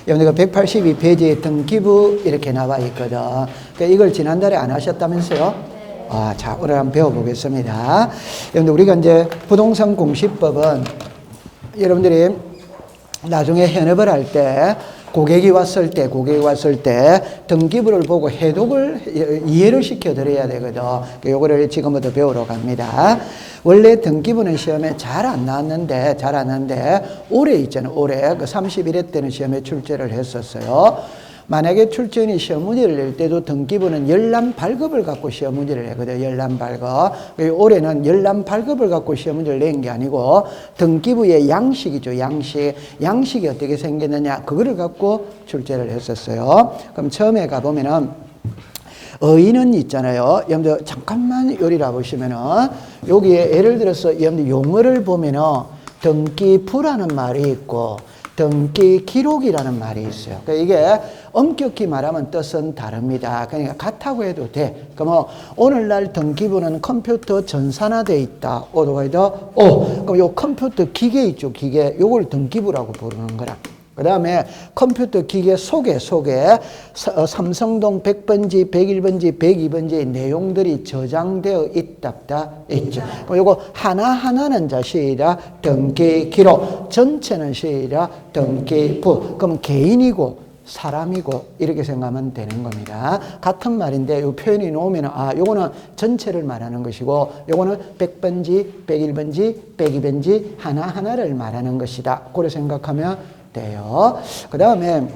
여러분들 182페이지에 등기부 이렇게 나와 있거든. 그러니까 이걸 지난달에 안 하셨다면서요? 자, 오늘 한번 배워보겠습니다. 여러분들 우리가 이제 부동산 공시법은 여러분들이 나중에 현업을 할 때 고객이 왔을 때 등기부를 보고 해독을 이해를 시켜드려야 되거든. 요거를 지금부터 배우러 갑니다. 원래 등기부는 시험에 잘 안 나왔는데 올해 있잖아요. 올해 그 31회 때는 시험에 출제를 했었어요. 만약에 출제인이 시험 문제를 낼 때도 등기부는 열람 발급을 갖고 시험 문제를 내거든요. 열람 발급. 올해는 열람 발급을 갖고 시험 문제를 낸 게 아니고 등기부의 양식이죠. 양식이 어떻게 생겼느냐 그거를 갖고 출제를 했었어요. 그럼 처음에 가보면은 어휘는 있잖아요. 여러분들 잠깐만 요리라 보시면은 여기에 예를 들어서 여러분들 용어를 보면은 등기부라는 말이 있고 등기 기록이라는 말이 있어요. 그러니까 이게 엄격히 말하면 뜻은 다릅니다. 그러니까 같다고 해도 돼. 그럼 오늘날 등기부는 컴퓨터 전산화되어 있다. 그럼 요 컴퓨터 기계 있죠. 기계. 요걸 등기부라고 부르는 거라. 그 다음에 컴퓨터 기계 속에 삼성동 100번지, 101번지, 102번지의 내용들이 저장되어 있답다 있죠. 그럼 요거 하나하나는 시라 등기 기록, 전체는 시라 등기부. 그럼 개인이고 사람이고 이렇게 생각하면 되는 겁니다. 같은 말인데 요 표현이 나오면 요거는 전체를 말하는 것이고 요거는 100번지, 101번지, 102번지 하나하나를 말하는 것이다. 그렇게 생각하면 돼요. 그 다음에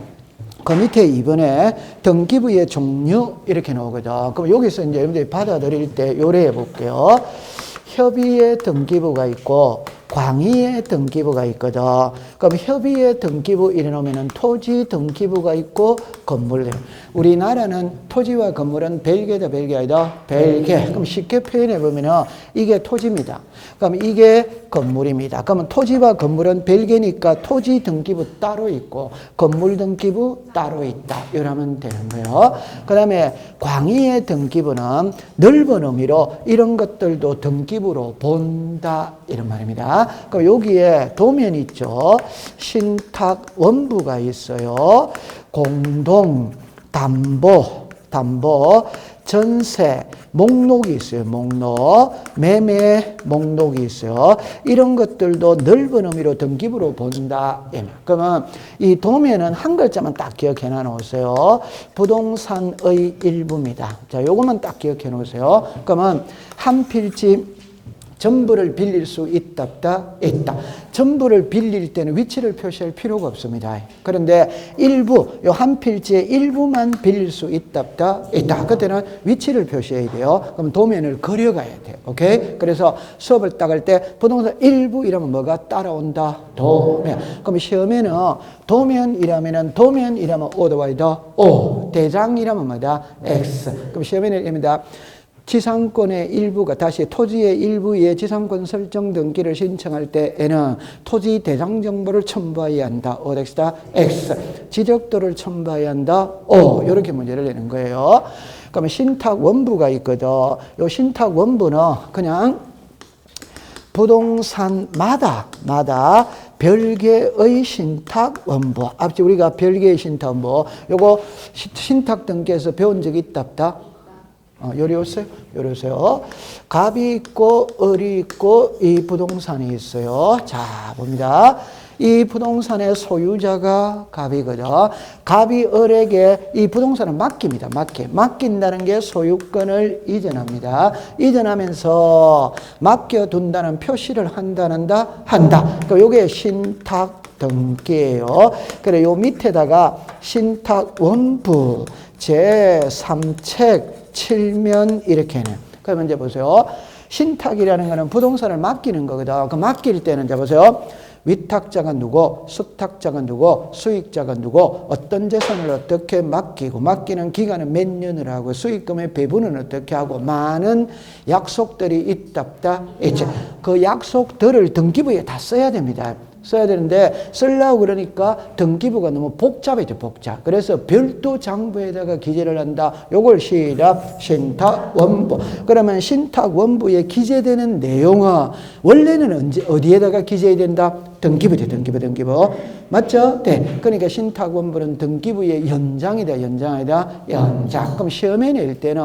그 밑에 2번에 등기부의 종류 이렇게 나오거든. 그럼 여기서 이제 여러분들이 받아들일 때 요래해 볼게요. 협의의 등기부가 있고 광의의 등기부가 있거든. 그럼 협의의 등기부 이래 놓으면은 토지 등기부가 있고 건물. 우리나라는 토지와 건물은 별개다, 별개 아니다? 별개. 그럼 쉽게 표현해 보면은 이게 토지입니다. 그럼 이게 건물입니다. 그러면 토지와 건물은 별개니까 토지 등기부 따로 있고 건물 등기부 따로 있다. 이러면 되는 거예요. 그 다음에 광의의 등기부는 넓은 의미로 이런 것들도 등기부로 본다. 이런 말입니다. 그럼 여기에 도면 있죠. 신탁 원부가 있어요. 공동, 담보, 전세, 목록이 있어요. 목록, 매매 목록이 있어요. 이런 것들도 넓은 의미로 등기부로 본다. 그러면 이 도면은 한 글자만 딱 기억해 놓으세요. 부동산의 일부입니다. 자, 요것만 딱 기억해 놓으세요. 그러면 한 필지 전부를 빌릴 수 있다. 전부를 빌릴 때는 위치를 표시할 필요가 없습니다. 그런데 일부, 요 한 필지의 일부만 빌릴 수 있다. 그때는 위치를 표시해야 돼요. 그럼 도면을 그려가야 돼요. 오케이? 그래서 수업을 딱 할 때 부동산 일부 이러면 뭐가 따라온다? 도면. 그럼 시험에는 도면이라면 O, 대장이라면 뭐다? X. 그럼 시험에는 입니다. 지상권의 일부가 다시 토지의 일부에 지상권 설정 등기를 신청할 때에는 토지 대장 정보를 첨부해야 한다. O다 X. 지적도를 첨부해야 한다. O. 이렇게 문제를 내는 거예요. 그러면 신탁 원부가 있거든. 요 신탁 원부는 그냥 부동산마다 별개의 신탁 원부. 앞서 우리가 별개의 신탁 원부. 요거 신탁 등기에서 배운 적이 있답다. 요리 오세요? 갑이 있고 을이 있고 이 부동산이 있어요. 자, 봅니다. 이 부동산의 소유자가 갑이거든. 갑이 을에게 이 부동산을 맡깁니다. 맡긴다는 게 소유권을 이전합니다. 이전하면서 맡겨둔다는 표시를 한다. 그러니까 요게 신탁 등기예요. 그래, 요 밑에다가 신탁 원부 제3책 7면 이렇게 해요. 그러면 이제 보세요. 신탁이라는 거는 부동산을 맡기는 거거든. 그 맡길 때는 이제 보세요. 위탁자가 누구, 수탁자가 누구, 수익자가 누구, 어떤 재산을 어떻게 맡기고, 맡기는 기간은 몇 년을 하고, 수익금의 배분은 어떻게 하고, 많은 약속들이 있답다. 그 약속들을 등기부에 다 써야 됩니다. 써야 되는데 쓰려고 그러니까 등기부가 너무 복잡해져 복잡. 그래서 별도 장부에다가 기재를 한다. 요걸 시작 신탁원부. 그러면 신탁원부에 기재되는 내용은 원래는 언제 어디에다가 기재해야 된다? 등기부죠. 등기부. 맞죠? 네. 그러니까 신탁원부는 등기부의 연장이다. 연장. 그럼 시험에 낼 때는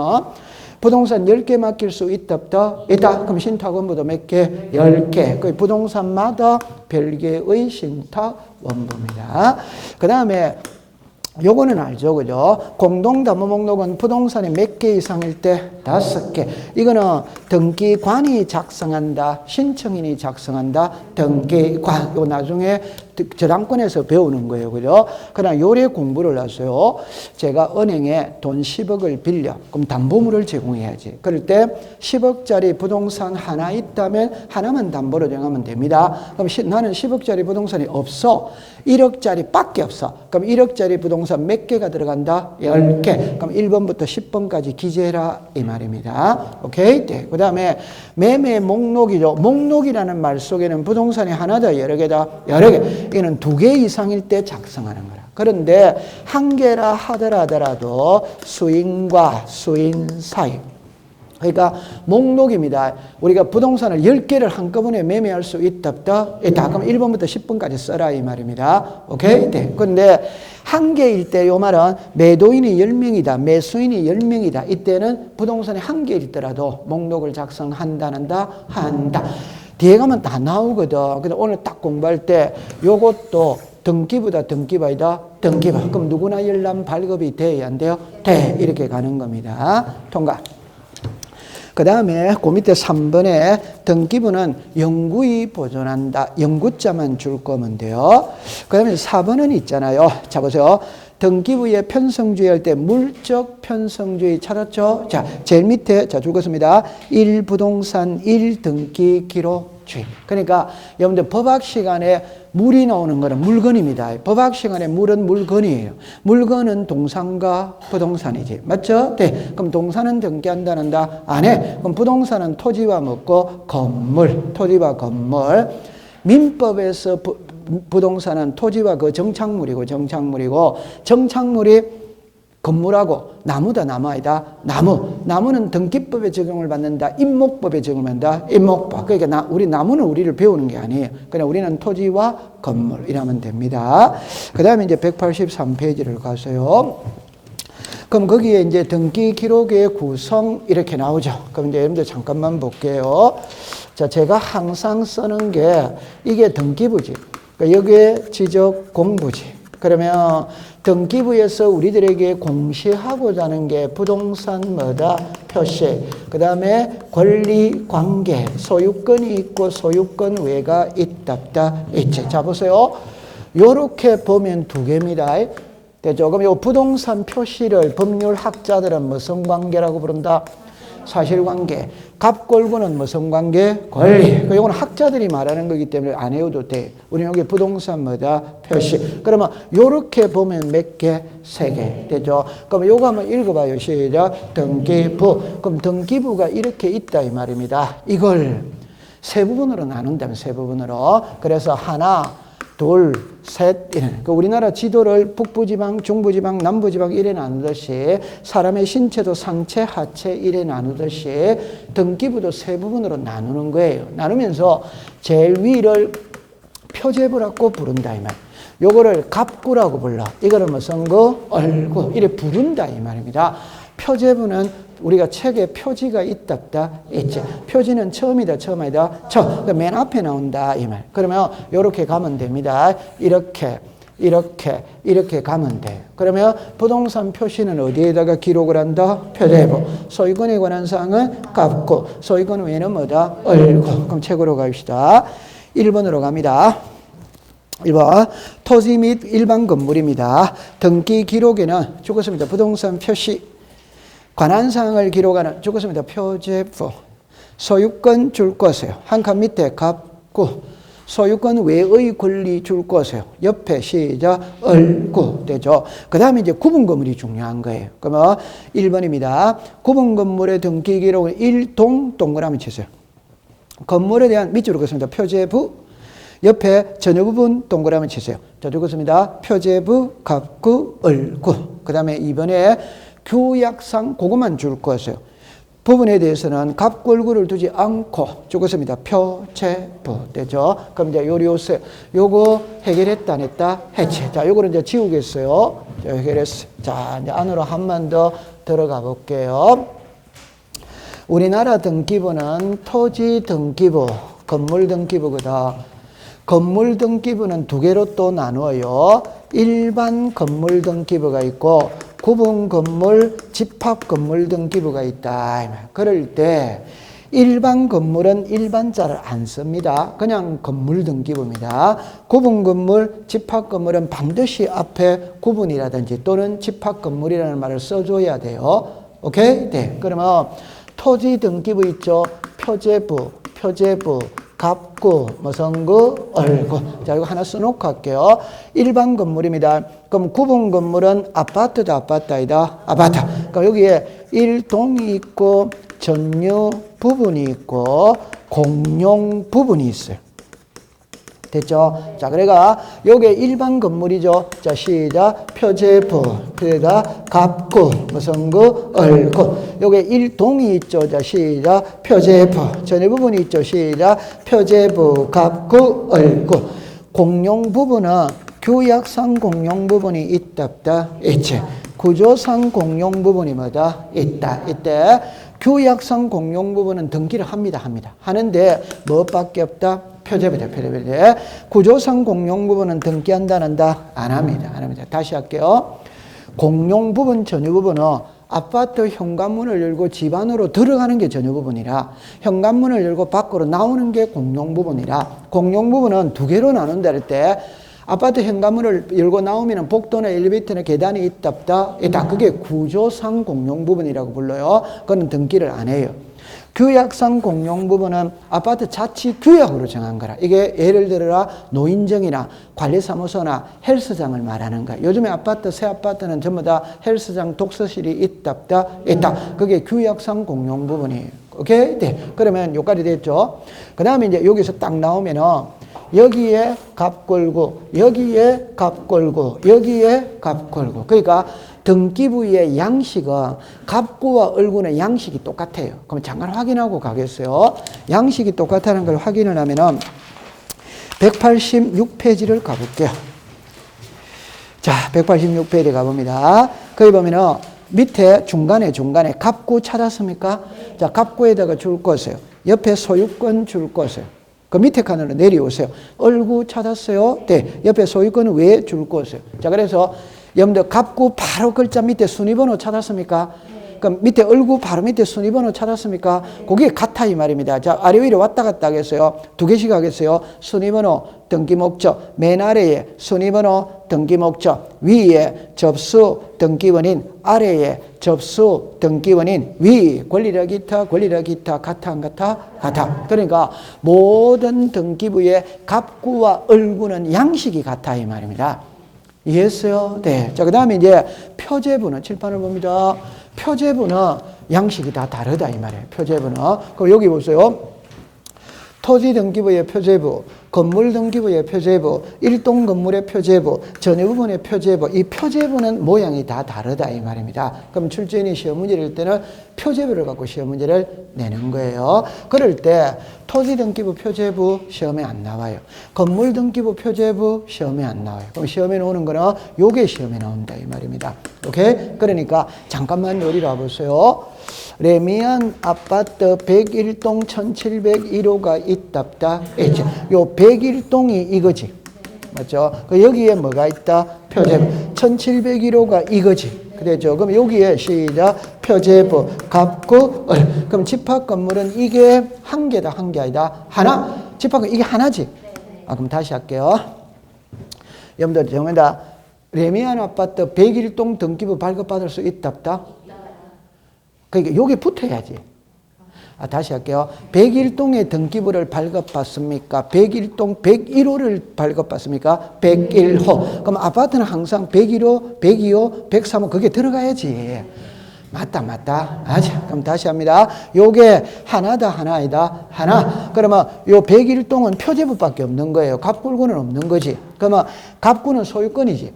부동산 10개 맡길 수 있다, 없다? 있다. 그럼 신탁원부도 몇 개? 10개. 그 부동산마다 별개의 신탁원부입니다. 그 다음에 요거는 알죠, 그죠? 공동담보 목록은 부동산이 몇 개 이상일 때 5개. 이거는 등기관이 작성한다, 신청인이 작성한다, 등기관. 요 나중에 저당권에서 배우는 거예요, 그죠? 그러나 요래 공부를 하세요. 제가 은행에 돈 10억을 빌려. 그럼 담보물을 제공해야지. 그럴 때 10억짜리 부동산 하나 있다면 하나만 담보로 정하면 됩니다. 그럼 나는 10억짜리 부동산이 없어. 1억짜리 밖에 없어. 그럼 1억짜리 부동산 몇 개가 들어간다? 10개. 그럼 1번부터 10번까지 기재해라 이 말입니다. 오케이? 네. 그 다음에 매매 목록이죠. 목록이라는 말 속에는 부동산이 하나다 여러 개다? 여러 개. 이거는 2개 이상일 때 작성하는 거라. 그런데 한 개라 하더라도 수인과 수인 사이. 그러니까 목록입니다. 우리가 부동산을 10개를 한꺼번에 매매할 수 있다, 없다? 있다. 그럼 1번부터 10번까지 써라 이 말입니다. 오케이? 네. 근데 한 개일 때 요 말은 매도인이 10명이다. 매수인이 10명이다. 이때는 부동산이 한 개일 때라도 목록을 작성한다. 뒤에 가면 다 나오거든. 근데 오늘 딱 공부할 때 요것도 등기부다, 등기부이다, 등기부. 그럼 누구나 열람 발급이 돼야 안 돼요? 돼. 이렇게 가는 겁니다. 통과. 그 다음에 그 밑에 3번에 등기부는 영구히 보존한다. 영구자만 줄 거면 돼요. 그 다음에 4번은 있잖아요. 자, 보세요. 등기부의 편성주의 할 때 물적 편성주의 찾았죠? 자, 제일 밑에 자 줄것입니다. 1부동산 1등기 기록주의. 그러니까 여러분들 법학 시간에 물이 나오는 거는 물건입니다. 법학 시간에 물은 물건이에요. 물건은 동산과 부동산이지. 맞죠? 네. 그럼 동산은 등기한다는다? 안 해. 그럼 부동산은 토지와 먹고 건물, 토지와 건물. 민법에서 부동산은 토지와 그 정착물이고 정착물이 건물하고 나무다, 나무 아니다. 나무는 등기법에 적용을 받는다. 임목법에 적용을 받는다. 임목법. 그러니까 우리 나무는 우리를 배우는 게 아니에요. 그냥 우리는 토지와 건물 이라면 됩니다. 그 다음에 이제 183페이지를 가세요. 그럼 거기에 이제 등기 기록의 구성 이렇게 나오죠. 그럼 이제 여러분들 잠깐만 볼게요. 자, 제가 항상 쓰는 게 이게 등기부지. 그러니까 여기에 지적 공부지. 그러면 등기부에서 우리들에게 공시하고자 하는 게 부동산 뭐다? 표시. 그 다음에 권리 관계. 소유권이 있고 소유권 외가 있다. 있지. 자, 보세요. 요렇게 보면 2개입니다. 되죠? 그럼 요 부동산 표시를 법률학자들은 무슨 관계라고 부른다? 사실관계. 갑골고는 무슨 관계? 권리. 이건 학자들이 말하는 거기 때문에 안 해도 돼. 우리는 여기 부동산 뭐다? 표시. 그러면 요렇게 보면 몇 개? 3개. 되죠? 그럼 요거 한번 읽어봐요. 시작. 등기부. 그럼 등기부가 이렇게 있다 이 말입니다. 이걸 세 부분으로 나눈다면 세 부분으로. 그래서 하나, 둘, 셋. 그 우리나라 지도를 북부지방, 중부지방, 남부지방 이래 나누듯이 사람의 신체도 상체, 하체 이래 나누듯이 등기부도 세 부분으로 나누는 거예요. 나누면서 제일 위를 표제부라고 부른다 이 말. 요거를 갑구라고 불러. 이거를 무슨 거? 얼구. 이래 부른다 이 말입니다. 표제부는 우리가 책에 표지가 있다, 없다? 있지. 표지는 처음이다, 처음 아니다? 처음. 맨 앞에 나온다, 이 말. 그러면 이렇게 가면 됩니다. 이렇게 가면 돼. 그러면 부동산 표시는 어디에다가 기록을 한다? 표제부. 소유권에 관한 사항은 갑구. 소유권 외에는 뭐다? 얼구. 그럼 책으로 갑시다. 1번으로 갑니다. 1번. 토지 및 일반 건물입니다. 등기 기록에는 죽었습니다. 부동산 표시. 관한 사항을 기록하는 죽었습니다. 표제부. 소유권 줄 것이에요. 한 칸 밑에 갑구. 소유권 외의 권리 줄 것이에요. 옆에 시작 얼구 되죠. 그 다음에 이제 구분 건물이 중요한 거예요. 그러면 1번입니다. 구분 건물의 등기 기록은 1동 동그라미 치세요. 건물에 대한 밑줄을 긋습니다. 표제부. 옆에 전유 부분 동그라미 치세요. 자, 적었습니다. 표제부, 갑구, 을구. 그 다음에 이번에 규약상 그것만 줄 거였어요. 부분에 대해서는 갑골구를 두지 않고 적었습니다. 표제부 되죠. 그럼 이제 요리오세 요거 해결했다 안 했다 해체. 자, 요거는 이제 지우겠어요. 자, 해결했어요. 자, 이제 안으로 한번 더 들어가 볼게요. 우리나라 등기부는 토지 등기부, 건물 등기부거든. 건물 등기부는 두 개로 또 나누어요. 일반 건물 등기부가 있고 구분 건물, 집합 건물 등기부가 있다. 그럴 때 일반 건물은 일반자를 안 씁니다. 그냥 건물 등기부입니다. 구분 건물, 집합 건물은 반드시 앞에 구분이라든지 또는 집합 건물이라는 말을 써줘야 돼요. 오케이? 네. 그러면 토지 등기부 있죠? 표제부, 갑구, 무성구, 을구. 자, 이거 하나 써놓고 할게요. 일반 건물입니다. 그럼 구분 건물은 아파트다, 아파트이다, 아파트. 그러니까 여기에 일동이 있고, 전유 부분이 있고, 공용 부분이 있어요. 됐죠? 자, 그래가 요게 일반 건물이죠. 자, 시작. 표제부, 그래가 갑구, 무성구, 을구. 요게 일동이 있죠. 자, 시작. 표제부. 전유 부분이 있죠. 시작. 표제부, 갑구, 을구. 공용 부분은 규약상 공용 부분이 있다, 없다, 있지. 구조상 공용 부분이 뭐다? 있다. 이때 규약상 공용 부분은 등기를 합니다. 하는데 뭐밖에 없다? 표제부다. 구조상 공용 부분은 등기한다, 안 한다? 안 합니다. 다시 할게요. 공용 부분, 전유 부분은 아파트 현관문을 열고 집 안으로 들어가는 게 전유 부분이라 현관문을 열고 밖으로 나오는 게 공용 부분이라 공용 부분은 두 개로 나눈다 할 때 아파트 현관문을 열고 나오면 복도나 엘리베이터나 계단이 있다, 없다? 있다. 그게 구조상 공용 부분이라고 불러요. 그거는 등기를 안 해요. 규약상 공용 부분은 아파트 자치 규약으로 정한 거라. 이게 예를 들어라 노인정이나 관리사무소나 헬스장을 말하는 거야. 요즘에 아파트, 새 아파트는 전부 다 헬스장, 독서실이 있다, 없다? 있다. 그게 규약상 공용 부분이에요. 오케이? 네. 그러면 여기까지 됐죠? 그 다음에 이제 여기서 딱 나오면은 여기에 갑골구, 여기에 갑골구, 여기에 갑골구. 그러니까 등기부의 양식은 갑구와 을구는 양식이 똑같아요. 그럼 잠깐 확인하고 가겠어요. 양식이 똑같다는 걸 확인을 하면은 186페이지를 가볼게요. 자, 186페이지 가봅니다. 거기 보면은 밑에 중간에 갑구 찾았습니까? 자, 갑구에다가 줄 것이에요. 옆에 소유권 줄 것이에요. 그 밑에 칸으로 내려오세요. 을구 찾았어요? 네. 옆에 소유권은 왜 줄 것이에요? 자, 그래서 여러분들 갑구 바로 글자 밑에 순위번호 찾았습니까? 네. 그럼 밑에 을구 바로 밑에 순위번호 찾았습니까? 네. 그게 같아 이 말입니다. 자, 아래 위로 왔다 갔다 하겠어요. 두 개씩 하겠어요. 순위번호, 등기목적. 맨 아래에 순위번호, 등기목적. 위에 접수, 등기원인. 아래에 접수, 등기원인. 위, 권리력 기타, 같아 안 같아? 같아. 그러니까 모든 등기부의 갑구와 을구는 양식이 같아 이 말입니다. 이해했어요? 네. 자, 그 다음에 이제 표제부는 칠판을 봅니다. 표제부는 양식이 다 다르다 이 말이에요. 표제부는. 그럼 여기 보세요. 토지 등기부의 표제부, 건물 등기부의 표제부, 일동 건물의 표제부, 전유 부분의 표제부. 이 표제부는 모양이 다 다르다 이 말입니다. 그럼 출제인이 시험 문제를 낼 때는 표제부를 갖고 시험 문제를 내는 거예요. 그럴 때 토지 등기부 표제부 시험에 안 나와요. 건물 등기부 표제부 시험에 안 나와요. 그럼 시험에 나오는 거는 요게 시험에 나온다 이 말입니다. 오케이? 그러니까 잠깐만 여기로 와보세요. 레미안 아파트 101동 1701호가 있답다. 요 101동이 이거지. 맞죠? 여기에 뭐가 있다? 표제부. 1701호가 이거지. 그랬죠? 그럼 여기에 시작. 표제부, 갑구, 을. 그럼 집합 건물은 이게 한 개다, 한 개 아니다? 하나? 집합 건물 이게 하나지? 아, 그럼 다시 할게요. 여러분들 정답. 레미안 아파트 101동 등기부 발급받을 수 있답다? 그러니까 여기 붙어야지. 아, 다시 할게요. 101동의 등기부를 발급받습니까? 101동 101호를 발급받습니까? 101호. 그럼 아파트는 항상 101호, 102호, 103호 그게 들어가야지. 맞다. 그럼 다시 합니다. 요게 하나다, 하나 아니다? 하나. 그러면 요 101동은 표제부밖에 없는 거예요. 갑굴구는 없는 거지. 그러면 갑구는 소유권이지.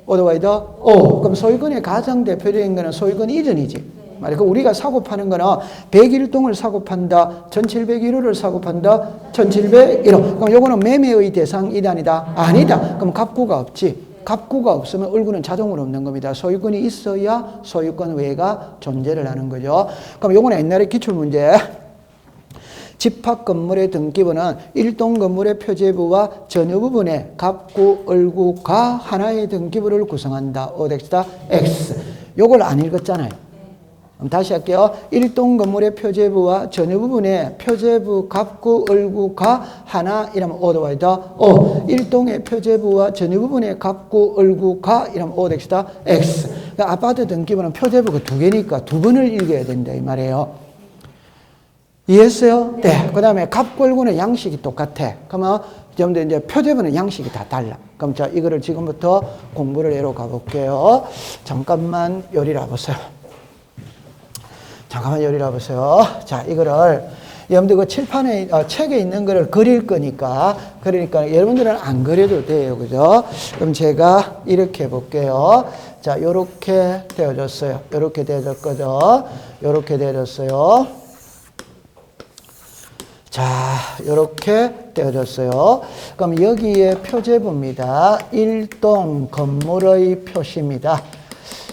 오토바이더? 그럼 소유권의 가장 대표적인 거는 소유권 이전이지. 그러니까 우리가 사고 파는 거는 101동을 사고 판다, 1701호를 사고 판다, 1701호. 그럼 요거는 매매의 대상이다, 아니다? 아니다. 그럼 갑구가 없지. 갑구가 없으면 을구는 자동으로 없는 겁니다. 소유권이 있어야 소유권 외가 존재를 하는 거죠. 그럼 요거는 옛날에 기출문제. 집합 건물의 등기부는 일동 건물의 표제부와 전유 부분의 갑구, 을구가 하나의 등기부를 구성한다. 오덱스다 X. 요걸 안 읽었잖아요. 그럼 다시 할게요. 일동 건물의 표제부와 전유 부분의 표제부, 갑구, 을구가 하나 이러면 오더와이다 일동의 표제부와 전유 부분의 갑구, 을구가 이러면 오덱스다 X. 그러니까 아파트 등기부는 표제부가 2개니까 2번을 읽어야 된다 이 말이에요. 이해했어요? 네. 그 다음에 갑구, 을구는 양식이 똑같아. 그러면 이제 표제부는 양식이 다 달라. 그럼 자 이거를 지금부터 공부를 해로 가볼게요. 잠깐만 요리를 해보세요. 잠깐만 요리를 보세요. 자, 이거를 여러분들 그 칠판에 책에 있는 거를 그릴 거니까 그러니까 여러분들은 안 그려도 돼요. 그죠? 그럼 제가 이렇게 해 볼게요. 자, 요렇게 되어졌어요. 요렇게 되어졌거든. 요렇게 되어졌어요. 자, 요렇게 되어졌어요. 그럼 여기에 표제부입니다. 일동 건물의 표시입니다.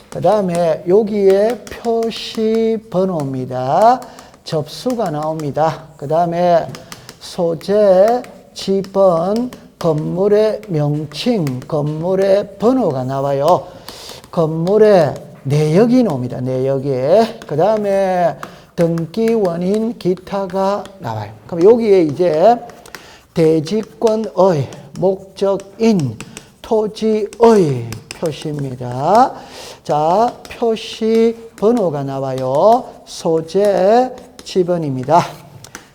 그 다음에 여기에 표시 번호입니다. 접수가 나옵니다. 그 다음에 소재, 지번, 건물의 명칭, 건물의 번호가 나와요. 건물의 내역이 나옵니다. 내역이. 그 다음에 등기 원인 기타가 나와요. 그럼 여기에 이제 대지권의, 목적인, 토지의 표시입니다. 자, 표시 번호가 나와요. 소재, 지번입니다.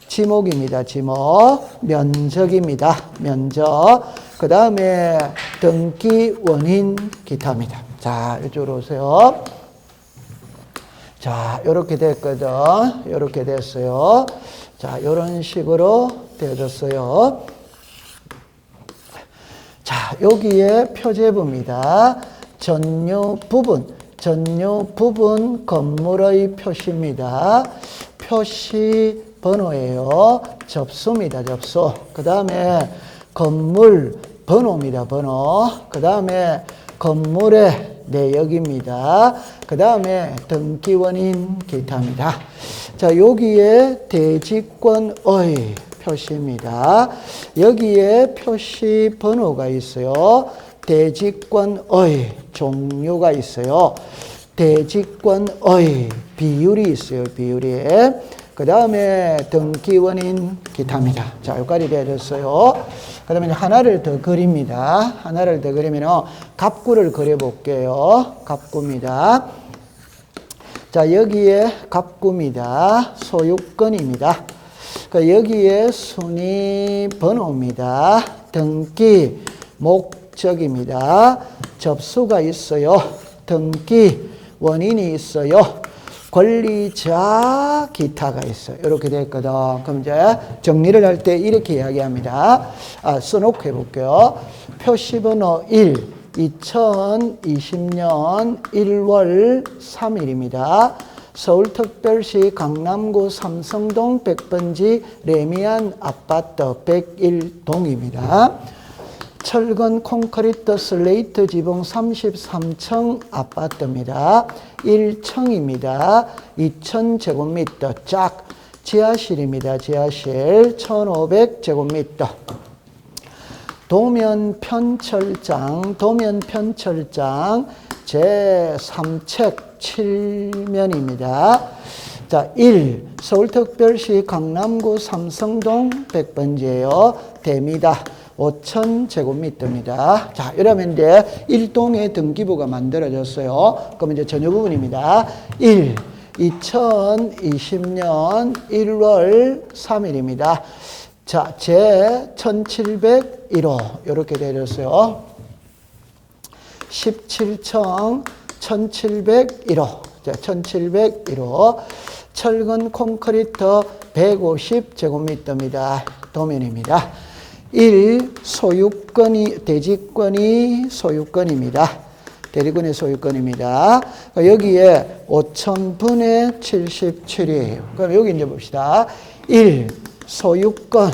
지목입니다. 지목. 면적입니다. 면적. 그 다음에 등기 원인 기타입니다. 자, 이쪽으로 오세요. 자, 요렇게 됐거든. 요렇게 됐어요. 자, 요런 식으로 되어졌어요. 자, 여기에 표제부입니다. 전유 부분 건물의 표시입니다. 표시 번호예요. 접수입니다. 접수. 그 다음에 건물 번호입니다. 번호. 그 다음에 건물의 내역입니다. 그 다음에 등기원인 기타입니다. 자, 여기에 대지권의 표시입니다. 여기에 표시 번호가 있어요. 대지권의 종류가 있어요. 대지권의 비율이 있어요. 비율이. 그 다음에 등기원인 기타입니다. 자, 여기까지 되어졌어요. 그 다음에 하나를 더 그립니다. 하나를 더 그리면 갑구를 그려볼게요. 갑구입니다. 자, 여기에 갑구입니다. 소유권입니다. 여기에 순위 번호입니다. 등기 목적입니다. 접수가 있어요. 등기 원인이 있어요. 권리자 기타가 있어요. 이렇게 됐거든. 그럼 이제 정리를 할 때 이렇게 이야기합니다. 써놓고 해볼게요. 표시번호 1, 2020년 1월 3일입니다. 서울특별시 강남구 삼성동 100번지 레미안 아파트 101동입니다. 철근 콘크리트 슬레이트 지붕 33층 아파트입니다. 1층입니다. 2000제곱미터 짝. 지하실입니다. 지하실 1500제곱미터. 도면편철장 제3책 7면입니다. 자, 1. 서울특별시 강남구 삼성동 100번지예요. 대미다. 5000제곱미터입니다. 자, 이러면 이제 1동의 등기부가 만들어졌어요. 그럼 이제 전유 부분입니다. 1. 2020년 1월 3일입니다. 자, 제 1701호 이렇게 되어졌어요. 17층 1701호 자, 1701호. 철근 콘크리트 150제곱미터입니다. 도면입니다. 1. 소유권이, 대지권이 소유권입니다. 대리권의 소유권입니다. 여기에 5000분의 77이에요. 그럼 여기 이제 봅시다. 1. 소유권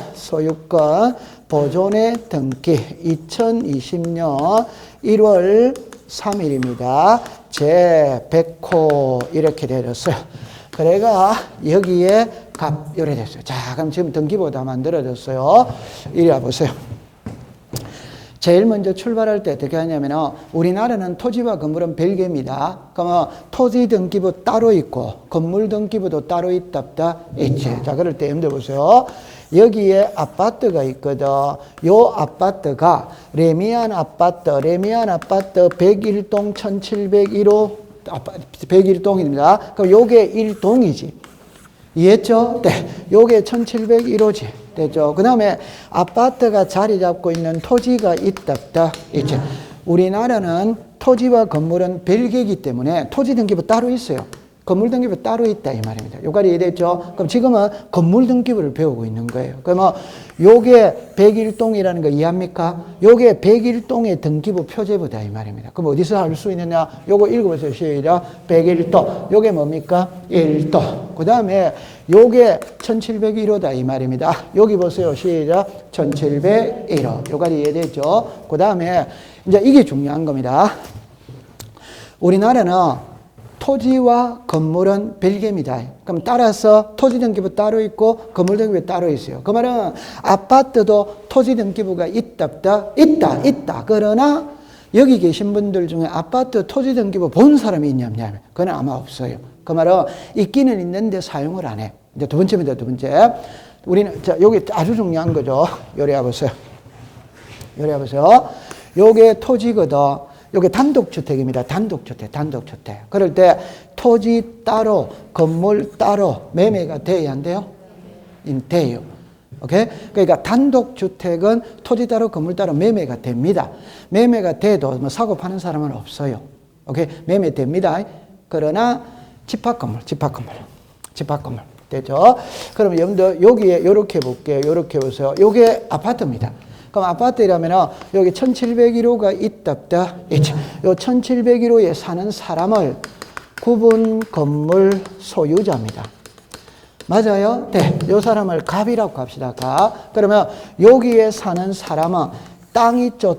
보존의 등기 2020년 1월 3일입니다. 제 100호 이렇게 내렸어요. 그래가 여기에 값 요래 됐어요. 자, 그럼 지금 등기부 다 만들어졌어요. 이리 와보세요. 제일 먼저 출발할 때 어떻게 하냐면 우리나라는 토지와 건물은 별개입니다. 그러면 토지 등기부 따로 있고 건물 등기부도 따로 있답다 있지. 자, 그럴 때 여러분들 보세요. 여기에 아파트가 있거든. 요 아파트가 레미안 아파트 101동 1701호 101동입니다. 그럼 요게 1동이지. 이해했죠? 네. 요게 1701호지. 됐죠? 그 다음에 아파트가 자리 잡고 있는 토지가 있답다. 있죠. 우리나라는 토지와 건물은 별개이기 때문에 토지 등기부 따로 있어요. 건물 등기부 따로 있다 이 말입니다. 요까지 이해됐죠? 그럼 지금은 건물 등기부를 배우고 있는 거예요. 그러면 요게 101동이라는 거 이해합니까? 요게 101동의 등기부 표제부다 이 말입니다. 그럼 어디서 알 수 있느냐? 요거 읽어보세요. 시작. 101도. 요게 뭡니까? 1도. 그 다음에 요게 1701호다 이 말입니다. 여기 보세요. 시작. 1701호. 요까지 이해됐죠? 그 다음에 이제 이게 중요한 겁니다. 우리나라는 토지와 건물은 별개입니다. 그럼 따라서 토지 등기부 따로 있고 건물 등기부 따로 있어요. 그 말은 아파트도 토지 등기부가 있답다. 있다. 그러나 여기 계신 분들 중에 아파트 토지 등기부 본 사람이 있냐면 그건 아마 없어요. 그 말은 있기는 있는데 사용을 안 해. 이제 두 번째입니다. 두 번째. 우리는 자, 여기 아주 중요한 거죠. 요래 보세요. 요게 토지거든. 요게 단독주택입니다. 단독주택. 그럴 때 토지 따로, 건물 따로 매매가 돼야 안 돼요? 돼요. 오케이? 그러니까 단독주택은 토지 따로, 건물 따로 매매가 됩니다. 매매가 돼도 뭐 사고 파는 사람은 없어요. 오케이? 매매됩니다. 그러나 집합건물. 되죠? 그럼 여러분들 여기에 요렇게 볼게요. 요렇게 보세요. 요게 아파트입니다. 그럼 아파트라면 여기 1701호가 있답다. 요 1701호에 사는 사람을 구분 건물 소유자입니다. 맞아요? 네. 요 사람을 갑이라고 합시다. 갑. 그러면 여기에 사는 사람은 땅 있죠?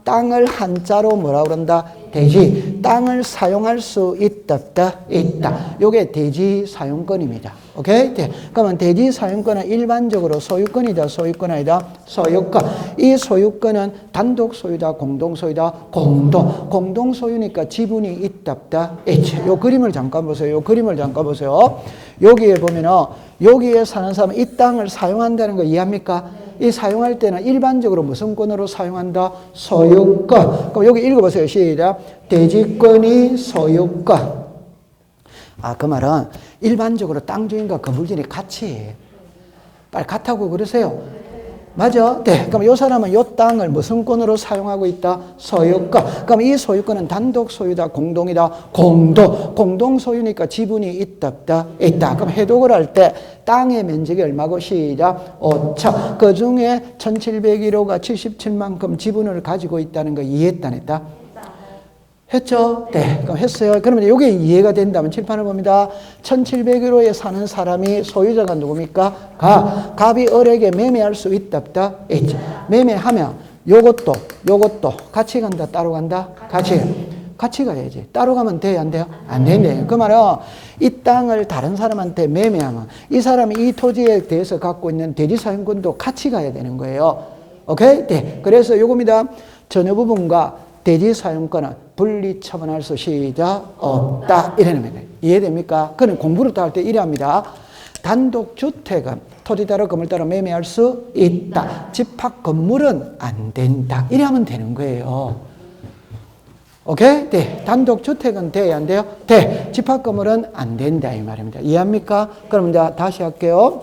땅을 한자로 뭐라 그런다? 대지. 땅을 사용할 수 있다. 요게 대지 사용권입니다. 오케이? 네. 그러면 대지 사용권은 일반적으로 소유권이다. 소유권 아니다. 소유권. 이 소유권은 단독 소유다. 공동 소유다. 공동 소유니까 지분이 있답다. 요 그림을 잠깐 보세요. 여기에 보면은 여기에 사는 사람은 이 땅을 사용한다는 거 이해합니까? 이 사용할 때는 일반적으로 무슨 권으로 사용한다? 소유권. 그럼 여기 읽어보세요. 시작. 대지권이 소유권. 그 말은 일반적으로 땅 주인과 건물 주인이 같이 해. 빨리 같다고 그러세요. 맞아? 네. 그럼 이 사람은 이 땅을 무슨 권으로 사용하고 있다? 소유권. 그럼 이 소유권은 단독 소유다, 공동이다? 공동 소유니까 지분이 있다. 그럼 해독을 할 때 땅의 면적이 얼마고? 시작. 5천. 그 중에 1701호가 77만큼 지분을 가지고 있다는 거 이해했다, 안 했다? 했죠? 네. 그럼 했어요. 그러면 이게 이해가 된다면 칠판을 봅니다. 1701호에 사는 사람이 소유자가 누굽니까? 갑이 을에게 매매할 수 있답다. 있죠. 매매하면 요것도 같이 간다, 따로 간다? 같이 가야지. 따로 가면 돼요, 안 돼요? 안 된대요. 그 말은 이 땅을 다른 사람한테 매매하면 이 사람이 이 토지에 대해서 갖고 있는 대지 사용권도 같이 가야 되는 거예요. 오케이? 네. 그래서 요겁니다. 전유 부분과 대지 사용권은 분리 처분할 수 시작 없다. 이러는 거예요. 이해됩니까? 그는 공부를 할 때 이래 합니다. 단독주택은 토지 따로 건물 따로 매매할 수 있다. 집합 건물은 안 된다. 이래 하면 되는 거예요. 오케이? 네. 단독주택은 돼야 안 돼요? 돼. 집합 건물은 안 된다. 이 말입니다. 이해합니까? 그럼 이제 다시 할게요.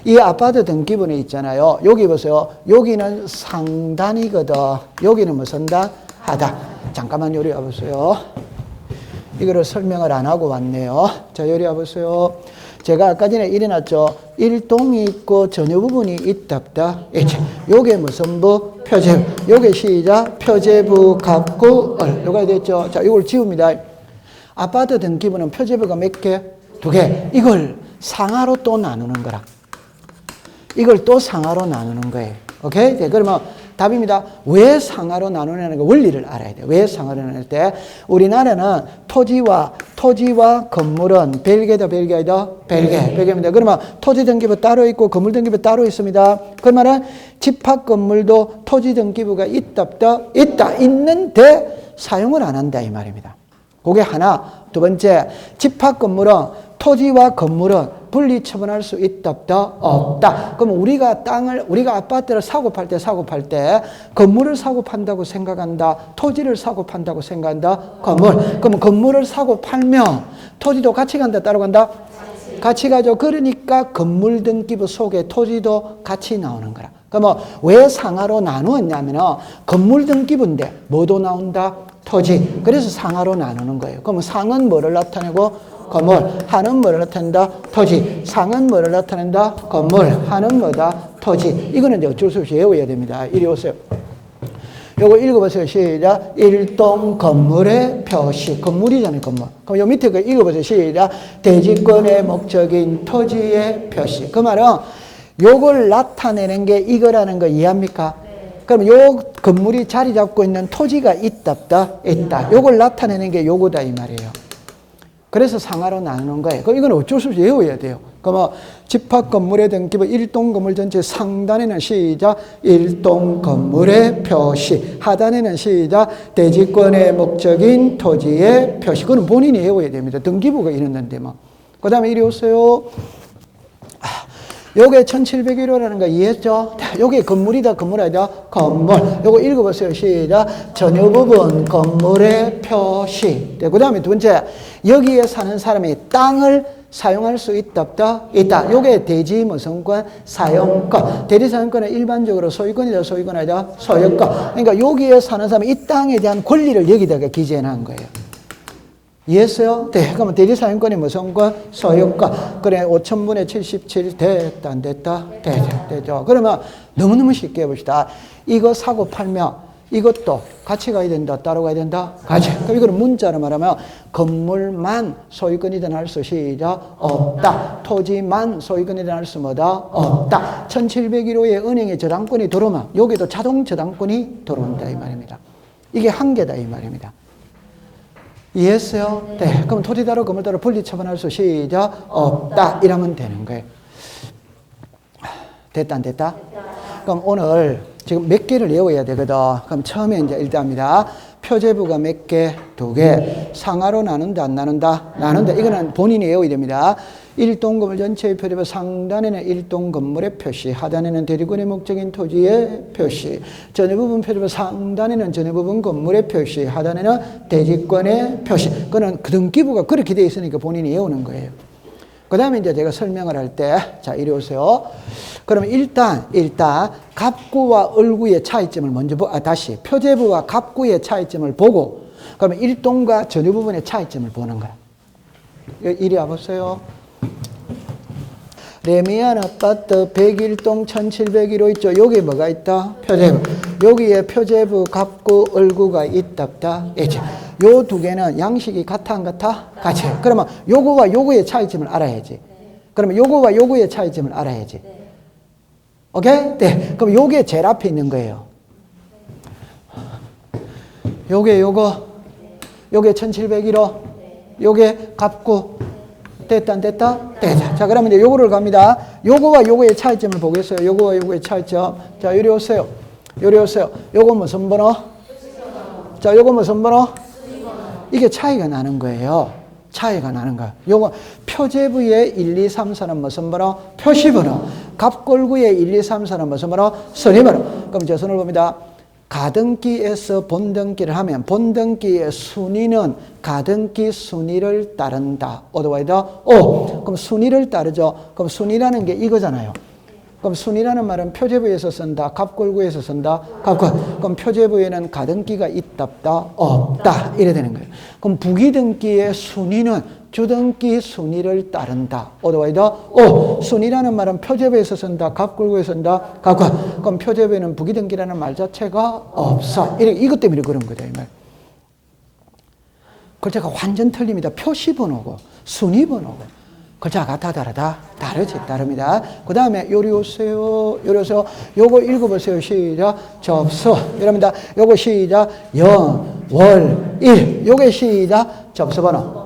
이 아파트 등기부는 있잖아요. 여기 보세요. 여기는 상단이거든. 여기는 무슨 단? 하단. 잠깐만 요리 와보세요. 이거를 설명을 안 하고 왔네요. 자, 요리 와보세요. 제가 아까 전에 일어났죠. 일동이 있고 전유 부분이 있답다. 요게 무슨 부? 표제부. 요게 시작. 표제부, 갑구, 얼. 요가 됐죠. 자, 이걸 지웁니다. 아파트 등기부는 표제부가 몇 개? 2개. 이걸 상하로 또 나누는 거라. 이걸 또 상하로 나누는 거예요. 오케이? 네, 그러면 답입니다. 왜 상하로 나누냐는 그 원리를 알아야 돼요. 왜 상하로 나눌 때? 우리나라는 토지와 건물은 별개다, 별개입니다. 그러면 토지 등기부 따로 있고 건물 등기부 따로 있습니다. 그러면은 집합 건물도 토지 등기부가 있다, 있는데 사용을 안 한다 이 말입니다. 그게 하나. 두 번째, 집합 건물은 토지와 건물은 분리 처분할 수 있다, 없다. 그럼 우리가 아파트를 사고 팔 때 건물을 사고 판다고 생각한다, 토지를 사고 판다고 생각한다, 건물. 그럼 건물을 사고 팔면 토지도 같이 간다, 따로 간다? 같이 가죠. 그러니까 건물 등기부 속에 토지도 같이 나오는 거라. 그러면 왜 상하로 나누었냐면 건물 등기부인데 뭐도 나온다? 토지. 그래서 상하로 나누는 거예요. 그러면 상은 뭐를 나타내고? 건물. 하는 뭐를 나타낸다? 토지. 상은 뭐를 나타낸다? 건물. 하는 뭐다? 토지. 이거는 이제 어쩔 수 없이 외워야 됩니다. 이리 오세요. 요거 읽어보세요. 시작. 일동 건물의 표시. 건물이잖아요, 건물. 그럼 요 밑에 거 읽어보세요. 시작. 대지권의 목적인 토지의 표시. 그 말은 요걸 나타내는 게 이거라는 거 이해합니까? 그럼 요 건물이 자리 잡고 있는 토지가 있다. 요걸 나타내는 게 요거다 이 말이에요. 그래서 상하로 나누는 거예요. 그럼 이건 어쩔 수 없이 외워야 돼요. 그러면 집합 건물의 등기부 일동 건물 전체 상단에는 시작 일동 건물의 표시, 하단에는 시작 대지권의 목적인 토지의 표시. 그건 본인이 외워야 됩니다. 등기부가 이랬는데 막. 그 다음에 이리 오세요. 요게 1701호라는 거 이해했죠? 요게 건물이다, 건물 아니다? 건물. 요거 읽어보세요. 시작. 전유 부분 건물의 표시. 그 다음에 두 번째, 여기에 사는 사람이 땅을 사용할 수 있다. 요게 대지 무슨권? 사용권. 대지 사용권은 일반적으로 소유권이다, 소유권 아니다? 소유권. 그러니까 여기에 사는 사람이 이 땅에 대한 권리를 여기다가 기재해 놓은 거예요. 이해했어요? 네. 그러면 대지사용권이 무슨 권? 소유권. 그래, 5,000분의 77 됐다, 안 됐다? 되죠. 그러면 너무너무 쉽게 해봅시다. 이거 사고 팔면 이것도 같이 가야 된다, 따로 가야 된다? 같이. 그럼 이거는 문자로 말하면 건물만 소유권이든 할 수 시작 없다. 토지만 소유권이든 할 수 뭐다? 없다. 1701호에 은행에 저당권이 들어오면 여기도 자동 저당권이 들어온다 이 말입니다. 이게 한계다 이 말입니다. 이해했어요? 네. 그럼 토지 따로 건물 따로 분리 처분할 수 시작 없다. 이러면 되는 거예요. 됐다, 안 됐다? 그럼 오늘 지금 몇 개를 외워야 되거든. 그럼 처음에 이제 일단입니다. 표제부가 몇 개? 2개. 상하로 나눈다, 안 나눈다? 나눈다. 이거는 본인이 외워야 됩니다. 일동 건물 전체의 표제부, 상단에는 일동 건물의 표시, 하단에는 대리권의 목적인 토지의 표시, 전유 부분 표제부, 상단에는 전유 부분 건물의 표시, 하단에는 대지권의 표시. 그거는 그 등기부가 그렇게 되어 있으니까 본인이 외우는 거예요. 그 다음에 이제 제가 설명을 할 때, 자, 이리 오세요. 그러면 일단, 갑구와 을구의 차이점을 먼저 다시, 표제부와 갑구의 차이점을 보고, 그러면 일동과 전유 부분의 차이점을 보는 거야. 이리 와보세요. 레미안 아파트 101동 1701호 있죠? 여기 뭐가 있다? 표제부. 여기에 표제부, 갑구, 을구가 있답다. 요 두 개는 양식이 같아, 안 같아? 같이. 그러면 요거와 요거의 차이점을 알아야지. 그러면 요거와 요거의 차이점을 알아야지. 오케이? 네. 그럼 요게 제일 앞에 있는 거예요. 요게 1701호. 요게 갑구. 됐다, 안 됐다? 됐다. 자, 그러면 이제 요거를 갑니다. 요거와 요거의 차이점을 보겠어요. 요거와 요거의 차이점. 자, 요리 오세요. 요거 무슨 번호? 자, 요거 무슨 번호? 이게 차이가 나는 거예요. 요거 표제부의 1, 2, 3, 4는 무슨 번호? 표시번호. 갑골구의 1, 2, 3, 4는 무슨 번호? 선의번호. 그럼 제 손을 봅니다. 가등기에서 본등기를 하면 본등기의 순위는 가등기 순위를 따른다. 어디와이다? 그럼 순위를 따르죠. 그럼 순위라는 게 이거잖아요. 그럼 순이라는 말은 표제부에서 쓴다. 갑골구에서 쓴다. 갑골. 그럼 표제부에는 가등기가 있답다. 없다. 이래 되는 거예요. 그럼 부기등기의 순이는 주등기 순이를 따른다. 어더와이더 순이라는 말은 표제부에서 쓴다. 갑골구에서 쓴다. 갑골. 그럼 표제부에는 부기등기라는 말 자체가 없어. 이것 때문에 그런 거다. 이 말. 글자가 완전 틀립니다. 표시번호고 순위번호고. 글자가 같아 다르다? 다르지, 다릅니다. 그 다음에 요리 오세요. 요거 읽어보세요. 시작. 접수. 이럽니다. 요거 시작. 연, 월, 일. 요게 시작. 접수번호.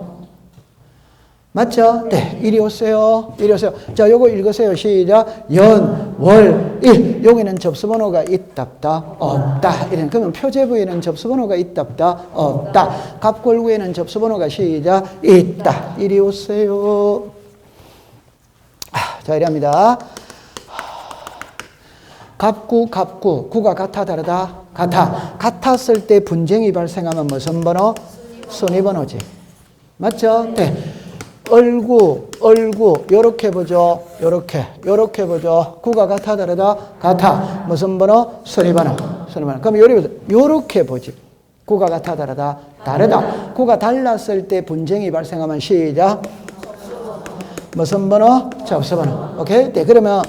맞죠? 네. 이리 오세요. 자, 요거 읽으세요. 시작. 연, 월, 일. 여기는 접수번호가 있답다. 없다. 이런. 그러면 표제부에는 접수번호가 있답다. 없다. 갑골구에는 접수번호가 시작. 있다. 이리 오세요. 자, 이랍니다. 갑구, 구가 같아, 다르다? 같아. 같았을 때 분쟁이 발생하면 무슨 번호? 순위번호지. 맞죠? 네. 얼구, 요렇게 보죠. 요렇게 보죠. 구가 같아, 다르다? 같아. 무슨 번호? 순위번호. 그럼 요렇게 보지. 구가 같아, 다르다? 다르다. 구가 달랐을 때 분쟁이 발생하면 시작. 무슨 번호? 접수번호. 오케이? 네, 그러면